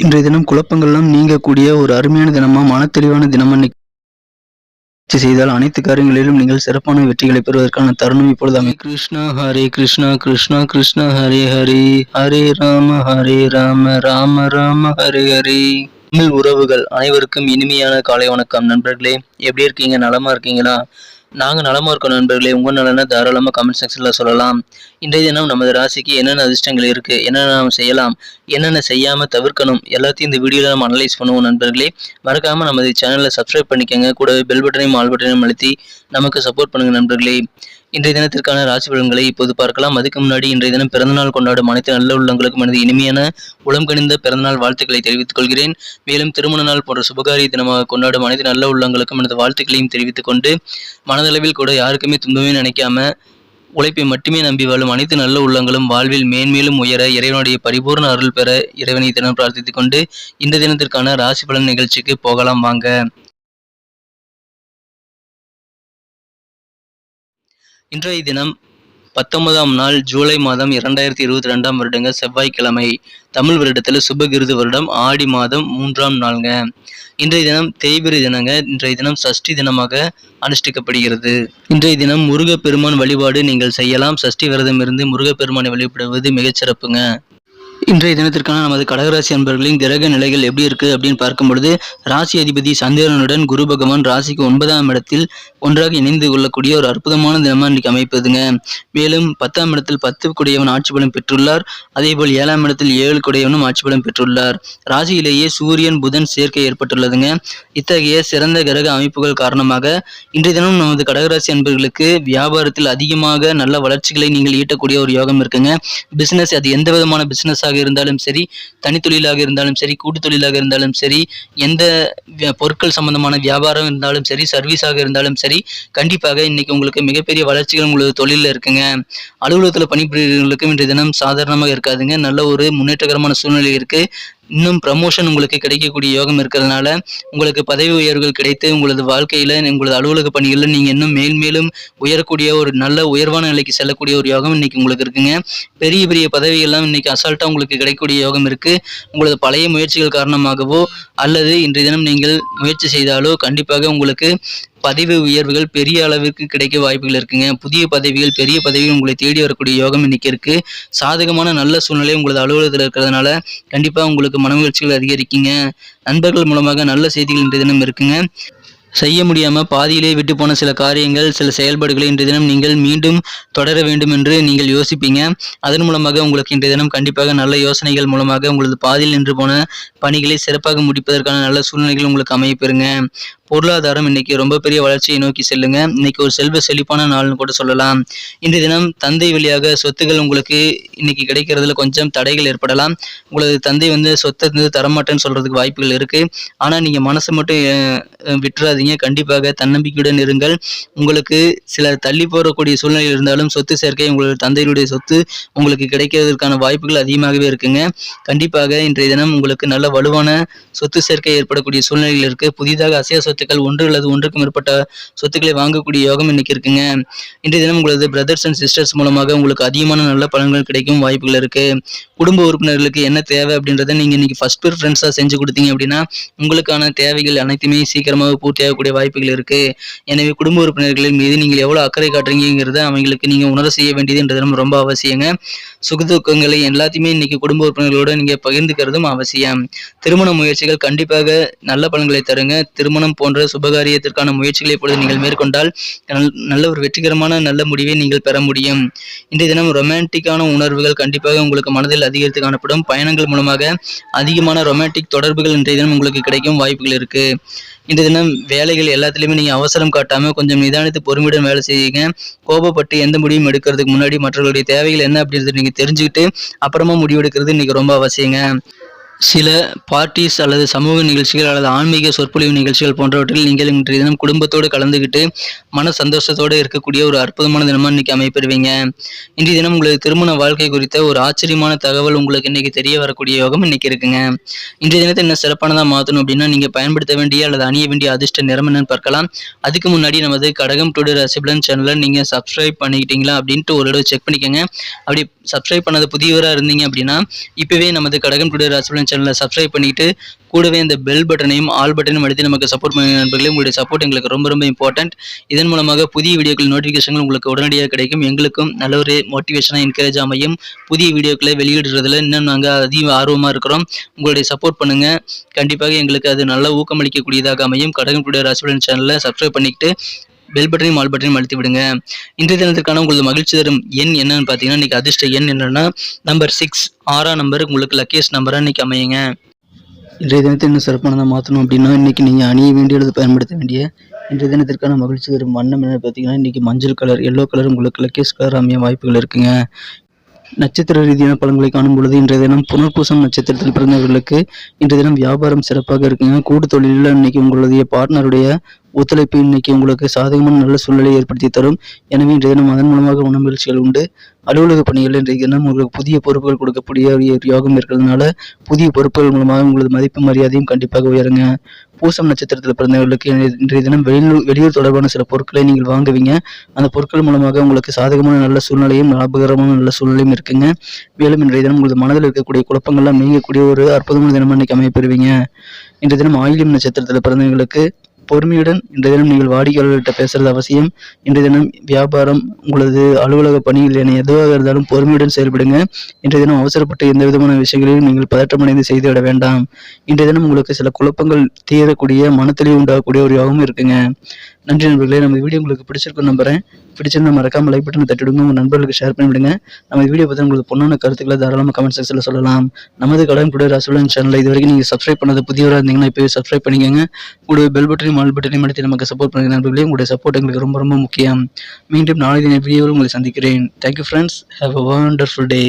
இன்றைய தினம் குழப்பங்கள்லாம் நீங்கக்கூடிய ஒரு அருமையான தினமா, மனத்தெளிவான தினமா இன்னைக்கு செய்தால் அனைத்து காரியங்களிலும் நீங்கள் சிறப்பான வெற்றிகளை பெறுவதற்கான தருணம் இப்பொழுது கிருஷ்ணா ஹரே கிருஷ்ணா கிருஷ்ணா கிருஷ்ணா ஹரே ஹரே ஹரே ராம ராம ராம ஹரே ஹரே. தமிழ் உறவுகள் அனைவருக்கும் இனிமையான காலை வணக்கம் நண்பர்களே. எப்படி இருக்கீங்க? நலமா இருக்கீங்களா? நாங்கள் நலமா இருக்கோம் நண்பர்களே. உங்கள் நலனை தாராளமாக கமெண்ட் செக்ஷனில் சொல்லலாம். இன்றைய தினம் நமது ராசிக்கு என்னென்ன அதிர்ஷ்டங்கள் இருக்குது, என்னென்ன நாம் செய்யலாம், என்னென்ன செய்யாமல் தவிர்க்கணும், எல்லாத்தையும் இந்த வீடியோவில் நம்ம அனலைஸ் பண்ணுவோம் நண்பர்களே. மறக்காமல் நமது சேனலில் சப்ஸ்கிரைப் பண்ணிக்கோங்க. கூடவே பெல் பட்டனையும் ஆல் பட்டனையும் அழுத்தி நமக்கு சப்போர்ட் பண்ணுங்கள் நண்பர்களே. இன்றைய தினத்திற்கான ராசி பலன்களை இப்போது பார்க்கலாம். அதுக்கு முன்னாடி இன்றைய தினம் பிறந்தநாள் கொண்டாடும் அனைத்து நல்ல உள்ளங்களுக்கும் எனது இனிமையான உளம் கனிந்த பிறந்தநாள் வாழ்த்துக்களை தெரிவித்துக் கொள்கிறேன். மேலும் திருமண நாள் போன்ற சுபகாரிய தினமாக கொண்டாடும் அனைத்து நல்ல உள்ளங்களுக்கும் எனது வாழ்த்துக்களையும் தெரிவித்துக் கொண்டு, மனதளவில் கூட யாருக்குமே துன்பமே நினைக்காம உழைப்பை மட்டுமே நம்பி வாழும் அனைத்து நல்ல உள்ளங்களும் வாழ்வில் மேன்மேலும் உயர இறைவனுடைய பரிபூர்ண அருள் பெற இறைவனை தினம் பிரார்த்தித்துக் கொண்டு இந்த தினத்திற்கான ராசி பலன் நிகழ்ச்சிக்கு போகலாம் வாங்க. இன்றைய தினம் 19ஆம் நாள் ஜூலை மாதம் 2022ஆம் வருடங்க செவ்வாய்க்கிழமை. தமிழ் வருடத்தில் சுபகிருது வருடம் ஆடி மாதம் 3ஆம் நாளுங்க. இன்றைய தினம் தேய்பிரை தினங்க. இன்றைய தினம் சஷ்டி தினமாக அனுஷ்டிக்கப்படுகிறது. இன்றைய தினம் முருகப்பெருமான் வழிபாடு நீங்கள் செய்யலாம். சஷ்டி விரதம் இருந்து முருகப்பெருமானை வழிபடுவது மிகச்சிறப்புங்க. இன்றைய தினத்திற்கான நமது கடகராசி அன்பர்களின் கிரக நிலைகள் எப்படி இருக்கு அப்படின்னு பார்க்கும் பொழுது, ராசி அதிபதி சந்திரனுடன் குரு பகவான் ராசிக்கு 9ஆம் இடத்தில் ஒன்றாக இணைந்து கொள்ளக்கூடிய ஒரு அற்புதமான தினமா இன்னைக்கு அமைப்பதுங்க. மேலும் 10ஆம் இடத்தில் 10 குடையவன் ஆட்சி பலம் பெற்றுள்ளார். அதேபோல் 7ஆம் இடத்தில் 7 குடையவனும் ஆட்சி பலம் பெற்றுள்ளார். ராசியிலேயே சூரியன் புதன் சேர்க்கை ஏற்பட்டுள்ளதுங்க. இத்தகைய சிறந்த கிரக அமைப்புகள் காரணமாக இன்றைய தினம் நமது கடகராசி அன்பர்களுக்கு வியாபாரத்தில் அதிகமாக நல்ல வளர்ச்சிகளை நீங்கள் ஈட்டக்கூடிய ஒரு யோகம் இருக்குங்க. பிசினஸ், அது எந்த விதமான பிசினஸ் இருந்தாலும் சரி, தனித்தொழிலாக இருந்தாலும் சரி, கூட்டு தொழிலாக இருந்தாலும் சரி, எந்த பொருட்கள் சம்பந்தமான வியாபாரம் இருந்தாலும் சரி, சர்வீஸாக இருந்தாலும் சரி, கண்டிப்பாக இன்னைக்கு உங்களுக்கு மிகப்பெரிய வளர்ச்சிகள் உங்களது தொழிலில் இருக்குங்க. அலுவலகத்தில் பணிபுரியவர்களுக்கும் இன்றைய தினம் சாதாரணமாக இருக்காதுங்க. நல்ல ஒரு முன்னேற்றகரமான சூழ்நிலை இருக்கு. இன்னும் ப்ரமோஷன் உங்களுக்கு கிடைக்கக்கூடிய யோகம் இருக்கிறதுனால உங்களுக்கு பதவி உயர்வுகள் கிடைத்து உங்களது வாழ்க்கையில உங்களது அலுவலக பணிகளில் நீங்க இன்னும் மேலும் உயரக்கூடிய ஒரு நல்ல உயர்வான நிலைக்கு செல்லக்கூடிய ஒரு யோகம் இன்னைக்கு உங்களுக்கு இருக்குங்க. பெரிய பெரிய பதவிகள்லாம் இன்னைக்கு அசால்ட்டா உங்களுக்கு கிடைக்கக்கூடிய யோகம் இருக்கு. உங்களது பழைய முயற்சிகள் காரணமாகவோ அல்லது இன்றைய தினம் நீங்கள் முயற்சி செய்தாலோ கண்டிப்பாக உங்களுக்கு பதவி உயர்வுகள் பெரிய அளவிற்கு கிடைக்க வாய்ப்புகள் இருக்குங்க. புதிய பதவிகள், பெரிய பதவிகள் உங்களை தேடி வரக்கூடிய யோகம் இன்னைக்கு இருக்கு. சாதகமான நல்ல சூழ்நிலை உங்களது அலுவலகத்தில் இருக்கிறதுனால கண்டிப்பா உங்களுக்கு மனமகிழ்ச்சிகள் அதிகரிக்குங்க. நண்பர்கள் மூலமாக நல்ல செய்திகள் இன்றைய தினம் இருக்குங்க. செய்ய முடியாமல் பாதியிலே விட்டு போன சில காரியங்கள், சில செயல்பாடுகளை இன்றைய தினம் நீங்கள் மீண்டும் தொடர வேண்டும் என்று நீங்கள் யோசிப்பீங்க. அதன் மூலமாக உங்களுக்கு இன்றைய தினம் கண்டிப்பாக நல்ல யோசனைகள் மூலமாக உங்களது பாதியில் நின்று போன பணிகளை சிறப்பாக முடிப்பதற்கான நல்ல சூழ்நிலைகள் உங்களுக்கு அமையப்பெறுங்க. பொருளாதாரம் இன்னைக்கு ரொம்ப பெரிய வளர்ச்சியை நோக்கி செல்லுங்க. இன்னைக்கு ஒரு செல்வ செழிப்பான நாள்னு கூட சொல்லலாம். இன்றைய தினம் தந்தை வழியாக சொத்துகள் உங்களுக்கு இன்னைக்கு கிடைக்கிறதுல கொஞ்சம் தடைகள் ஏற்படலாம். உங்களது தந்தை சொத்தை தரமாட்டேன்னு சொல்றதுக்கு வாய்ப்புகள் இருக்கு. ஆனா நீங்க மனசை மட்டும் விட்டுறாதீங்க. கண்டிப்பாக தன்னம்பிக்கையுடன் இருங்கள். உங்களுக்கு சில தள்ளி போறக்கூடிய சூழ்நிலை இருந்தாலும் சொத்து சேர்க்கை, உங்களது தந்தையினுடைய சொத்து உங்களுக்கு கிடைக்கிறதுக்கான வாய்ப்புகள் அதிகமாகவே இருக்குங்க. கண்டிப்பாக இன்றைய தினம் உங்களுக்கு நல்ல வலுவான சொத்து சேர்க்கை ஏற்படக்கூடிய சூழ்நிலைகள் இருக்கு. புதிதாக அசையா சொத்துக்கள் ஒன்று அல்லது ஒன்றுக்கு மேற்பட்ட சொத்துக்களை வாங்கக்கூடிய யோகம் இன்னைக்கு இருக்குங்க. இன்றைய தினம் உங்களது பிரதர்ஸ் அண்ட் சிஸ்டர்ஸ் மூலமாக உங்களுக்கு அதிகமான நல்ல பலன்கள் கிடைக்கும் வாய்ப்புகள் இருக்கு. குடும்ப உறுப்பினர்களுக்கு என்ன தேவை அப்படின்றத நீங்க இன்னைக்கு ஃபர்ஸ்ட் ப்ரிஃபரன்ஸா செஞ்சு கொடுத்தீங்க அப்படின்னா உங்களுக்கான தேவைகள் அனைத்துமே சீக்கிரமாக பூர்த்தியாகக்கூடிய வாய்ப்புகள் இருக்கு. எனவே குடும்ப உறுப்பினர்களின் மீது நீங்கள் எவ்வளவு அக்கறை காட்டுறீங்கிறத அவங்களுக்கு நீங்க உணர செய்ய வேண்டியதுன்றது ரொம்ப அவசியங்க. சுகதுக்கங்களை எல்லாத்தையுமே இன்னைக்கு குடும்ப உறுப்பினர்களோட நீங்க பகிர்ந்துக்கிறதும் அவசியம். திருமண முயற்சிகள் கண்டிப்பாக நல்ல பலன்களை தருங்க. திருமணம் போன்ற சுபகாரியத்திற்கான முயற்சிகளை இப்பொழுது நீங்கள் மேற்கொண்டால் நல்ல ஒரு வெற்றிகரமான நல்ல முடிவை நீங்கள் பெற முடியும். இன்றைய தினம் ரொமான்டிக்கான உணர்வுகள் கண்டிப்பாக உங்களுக்கு மனதில் அதிகரித்து காணப்படும். பயணங்கள் மூலமாக அதிகமான ரொமான்டிக் தொடர்புகள் இன்றைய தினம் உங்களுக்கு கிடைக்கும் வாய்ப்புகள் இருக்கு. இன்றைய தினம் வேலைகள் எல்லாத்துலேயுமே நீங்கள் அவசரம் காட்டாமல் கொஞ்சம் நிதானித்து பொறுமையுடன் வேலை செய்யுங்க. கோபப்பட்டு எந்த முடிவும் எடுக்கிறதுக்கு முன்னாடி மற்றவர்களுடைய தேவைகள் என்ன அப்படின்றத நீங்கள் தெரிஞ்சுக்கிட்டு அப்புறமா முடிவெடுக்கிறது இன்னைக்கு ரொம்ப அவசியங்க. சில பார்ட்டிஸ் அல்லது சமூக நிகழ்ச்சிகள் அல்லது ஆன்மீக சொற்பொழிவு நிகழ்ச்சிகள் போன்றவற்றில் நீங்கள் இன்றைய தினம் குடும்பத்தோடு கலந்துக்கிட்டு மன சந்தோஷத்தோடு இருக்கக்கூடிய ஒரு அற்புதமான தினமா இன்னைக்கு அமைப்பெறுவீங்க. இன்றைய தினம் உங்களுக்கு திருமண வாழ்க்கை குறித்த ஒரு ஆச்சரியமான தகவல் உங்களுக்கு இன்னைக்கு தெரிய வரக்கூடிய யோகம் இன்னைக்கு இருக்குங்க. இன்றைய தினத்தை என்ன சிறப்பானதாக மாற்றணும் அப்படின்னா நீங்க பயன்படுத்த வேண்டிய அல்லது அணிய வேண்டிய அதிர்ஷ்ட நிறம் என்னன்னு பார்க்கலாம். அதுக்கு முன்னாடி நமது கடகம் டுடே ராசிபலன் சேனலை நீங்க சப்ஸ்கிரைப் பண்ணிக்கிட்டீங்களா அப்படின்ட்டு ஒரு தடவை செக் பண்ணிக்கோங்க. அப்படி சப்ஸ்கிரைப் பண்ணது புதியவராக இருந்தீங்க அப்படின்னா இப்பவே நமது கடகம் டுடே ராசிபலன் சேனலை சப்ஸ்கிரைப் பண்ணிட்டு கூடவே இந்த பெல் பட்டனையும் ஆல் பட்டனையும் அழுத்தி நமக்கு சப்போர்ட் பண்ணுங்க நண்பர்களே. உங்களுடைய சப்போர்ட் எங்களுக்கு ரொம்ப ரொம்ப இம்பார்ட்டன்ட். இதன் மூலமாக புதிய வீடியோக்கள் நோட்டிஃபிகேஷன்கள் உங்களுக்கு உடனடியாக கிடைக்கும். எங்களுக்கும் நல்ல ஒரு மோட்டிவேஷனாக என்கரேஜ் அமையும். புதிய வீடியோக்களை வெளியிடுறதுல இன்னும் நாங்கள் அதிக ஆர்வமாக இருக்கிறோம். உங்களுடைய சப்போர்ட் பண்ணுங்க. கண்டிப்பாக எங்களுக்கு அது நல்ல ஊக்கமளிக்கக்கூடியதாக அமையும். கடகனுடைய ராசிபலன் சேனலை சப்ஸ்கிரைப் பண்ணிக்கிட்டு பெல் பட்டனையும் ஆல் பட்டனையும் அழுத்தி விடுங்க. இன்றைய தினத்திற்கான உங்களுக்கு மகிழ்ச்சி தரும் எண் என்னன்னு பார்த்தீங்கன்னா, இன்னைக்கு அதிர்ஷ்ட எண் என்னன்னா நம்பர் 6, 6ஆம் நம்பர் உங்களுக்கு லக்கியஸ்ட் நம்பராக இன்னைக்கு அமையுங்க. இன்றைய தினத்தை இன்னும் சிறப்பானதாக மாற்றணும் அப்படின்னா, இன்னைக்கு நீங்கள் அணிய வேண்டிய அல்லது பயன்படுத்த வேண்டிய இன்றைய தினத்திற்கான மகிழ்ச்சி தரும் வண்ணம் என்னன்னு பார்த்தீங்கன்னா, இன்னைக்கு மஞ்சள் கலர், எல்லோ கலர் உங்களுக்கு லக்கியஸ்ட் கலர் அமைய வாய்ப்புகள் இருக்குங்க. நட்சத்திர ரீதியான பலன்களை காணும் பொழுது இன்றைய தினம் புனர்பூசம் நட்சத்திரத்தில் பிறந்தவர்களுக்கு இன்றைய தினம் வியாபாரம் சிறப்பாக இருக்குங்க. கூட்டு தொழிலில் இன்னைக்கு உங்களுடைய பார்ட்னருடைய ஒத்துழைப்பு இன்னைக்கு உங்களுக்கு சாதகமான நல்ல சூழ்நிலையை ஏற்படுத்தி தரும். எனவே இன்றைய தினம் அதன் மூலமாக மகிழ்ச்சிகள் உண்டு. அலுவலக பணிகள் இன்றைய தினம் உங்களுக்கு புதிய பொறுப்புகள் கொடுக்கக்கூடிய ஒரு யோகம் இருக்கிறதுனால புதிய பொறுப்புகள் மூலமாக உங்களது மதிப்பு மரியாதையும் கண்டிப்பாக உயருங்க. பூசம் நட்சத்திரத்தில் பிறந்தவர்களுக்கு இன்றைய தினம் வெளியூர் தொடர்பான சில பொருட்களை நீங்கள் வாங்குவீங்க. அந்த பொருட்கள் மூலமாக உங்களுக்கு சாதகமான நல்ல சூழ்நிலையும் லாபகரமான நல்ல சூழ்நிலையும் இருக்குங்க. மேலும் இன்றைய தினம் உங்களது மனதில் இருக்கக்கூடிய குழப்பங்கள்லாம் நீங்கக்கூடிய ஒரு அற்புதமான தினமாக இன்னைக்கு அமைப்பெறுவீங்க. இன்றைய தினம் ஆயில்யம் நட்சத்திரத்தில் பிறந்தவர்களுக்கு பொறுமையுடன் இன்றைய தினம் நீங்கள் வாடிக்கையாளர்கிட்ட பேசுறது அவசியம். இன்றைய தினம் வியாபாரம், உங்களது அலுவலக பணிகள் என எதுவாக இருந்தாலும் பொறுமையுடன் செயல்படுங்க. இன்றைய தினம் அவசரப்பட்டு எந்த விதமான விஷயங்களையும் நீங்கள் பதற்றமடைந்து செய்துவிட வேண்டாம். இன்றைய தினம் உங்களுக்கு சில குழப்பங்கள் தீரக்கூடிய மனத்தெளிவு உண்டாகக்கூடிய ஒரு யோகமும் இருக்குங்க. நன்றி நண்பர்களே. நம்ம வீடியோ உங்களுக்கு பிடிச்சிருக்கும் நம்புறேன். பிடிச்சிருந்தா மறக்காம லைக் பட்டனை தட்டிவிடுங்க. உங்கள் நண்பர்களுக்கு ஷேர் பண்ணிவிடுங்க. நம்ம வீடியோ பற்றி உங்களுக்கு பொண்ணான கருத்துக்களை தாராளமாக கமெண்ட் செக்ஷனில் சொல்லலாம். நமது கடகனுடைய ராசிபலன் சேனலை இது வரைக்கும் நீங்கள் சப்ஸ்கிரைப் பண்ணது புதியவராக இருந்தீங்கன்னா இப்போவே சப்ஸ்கிரைப் பண்ணிக்கோங்க. உங்களுடைய பெல் பட்டனையும் ஆல் பட்டனையும் அழுத்தி நமக்கு சப்போர்ட் பண்ணுங்க நண்பர்களே. உங்களுடைய சப்போர்ட் எங்களுக்கு ரொம்ப ரொம்ப முக்கியம். மீண்டும் நாளை தின வீடியோவில் உங்களை சந்திக்கிறேன். Thank you friends. Have a wonderful day.